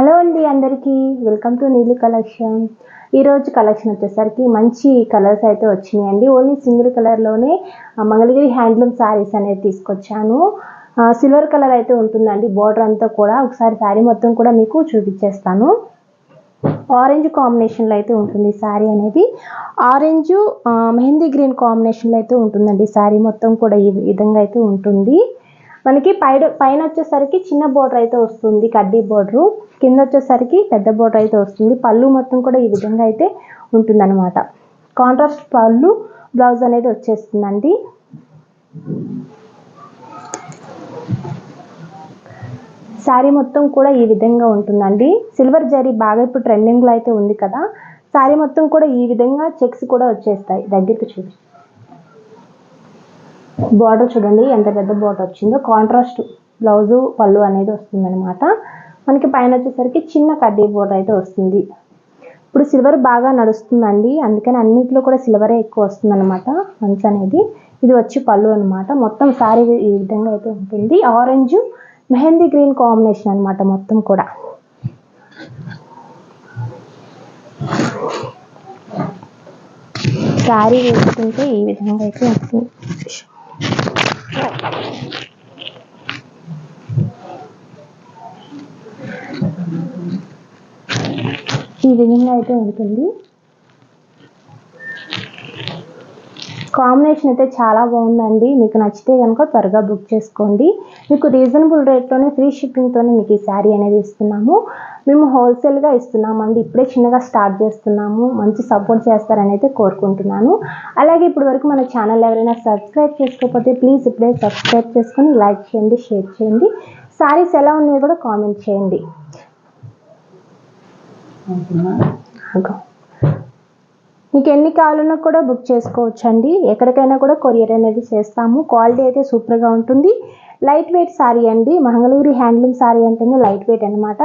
Hello అండి అందరికీ welcome to నీలి కలెక్షన్. ఈరోజు కలెక్షన్ వచ్చేసరికి మంచి కలర్స్ అయితే వచ్చినాయండి. ఓన్లీ సింగిల్ కలర్లోనే మంగళగిరి హ్యాండ్లూమ్ శారీస్ అనేది తీసుకొచ్చాను. సిల్వర్ కలర్ అయితే ఉంటుందండి బోర్డర్ అంతా కూడా. ఒకసారి శారీ మొత్తం కూడా మీకు చూపించేస్తాను. ఆరెంజ్ కాంబినేషన్లో అయితే ఉంటుంది శారీ అనేది. ఆరెంజ్ మెహందీ గ్రీన్ కాంబినేషన్లో అయితే ఉంటుందండి శారీ మొత్తం కూడా. ఈ విధంగా అయితే ఉంటుంది. మనకి పైన వచ్చేసరికి చిన్న బోర్డర్ అయితే వస్తుంది, కడ్డీ బోర్డరు. కింద వచ్చేసరికి పెద్ద బోర్డర్ అయితే వస్తుంది. పళ్ళు మొత్తం కూడా ఈ విధంగా అయితే ఉంటుందన్నమాట. కాంట్రాస్ట్ పళ్ళు, బ్లౌజ్ అనేది వచ్చేస్తుందండి. శారీ మొత్తం కూడా ఈ విధంగా ఉంటుందండి. సిల్వర్ జరీ బాగా ఇప్పుడు ట్రెండింగ్లో అయితే ఉంది కదా. శారీ మొత్తం కూడా ఈ విధంగా చెక్స్ కూడా వచ్చేస్తాయి. దగ్గరికి చూపి బార్డర్ చూడండి ఎంత పెద్ద బార్డర్ వచ్చిందో. కాంట్రాస్ట్ బ్లౌజు పళ్ళు అనేది వస్తుందన్నమాట. మనకి పైన వచ్చేసరికి చిన్న కడ్డీ బోర్డర్ అయితే వస్తుంది. ఇప్పుడు సిల్వర్ బాగా నడుస్తుందండి, అందుకని అన్నింటిలో కూడా సిల్వరే ఎక్కువ వస్తుందన్నమాట మంచి అనేది. ఇది వచ్చి పళ్ళు అనమాట. మొత్తం శారీ ఈ విధంగా అయితే ఉంటుంది. ఆరెంజ్ మెహందీ గ్రీన్ కాంబినేషన్ అనమాట మొత్తం కూడా. శారీ వేసుకుంటే ఈ విధంగా అయితే ఉంటుంది. ఈ విధంగా అయితే ఉంటుంది. కాంబినేషన్ అయితే చాలా బాగుందండి. మీకు నచ్చితే కనుక త్వరగా బుక్ చేసుకోండి. మీకు రీజనబుల్ రేట్లోనే ఫ్రీ షిప్పింగ్తోనే మీకు ఈ శారీ అనేది ఇస్తున్నాము. మేము హోల్సేల్గా ఇస్తున్నామండి. ఇప్పుడే చిన్నగా స్టార్ట్ చేస్తున్నాము. మంచి సపోర్ట్ చేస్తారని అయితే కోరుకుంటున్నాను. అలాగే ఇప్పటి వరకు మన ఛానల్ ఎవరైనా సబ్స్క్రైబ్ చేసుకోకపోతే ప్లీజ్ ఇప్పుడే సబ్స్క్రైబ్ చేసుకొని లైక్ చేయండి, షేర్ చేయండి. శారీస్ ఎలా ఉన్నాయో కూడా కామెంట్ చేయండి. మీకు ఎన్ని కావాలన్నా కూడా బుక్ చేసుకోవచ్చండి. ఎక్కడికైనా కూడా కొరియర్ అనేది చేస్తాము. క్వాలిటీ అయితే సూపర్గా ఉంటుంది. లైట్ వెయిట్ శారీ అండి. మంగళగిరి హ్యాండ్లూమ్ శారీ అంటేనే లైట్ వెయిట్ అనమాట.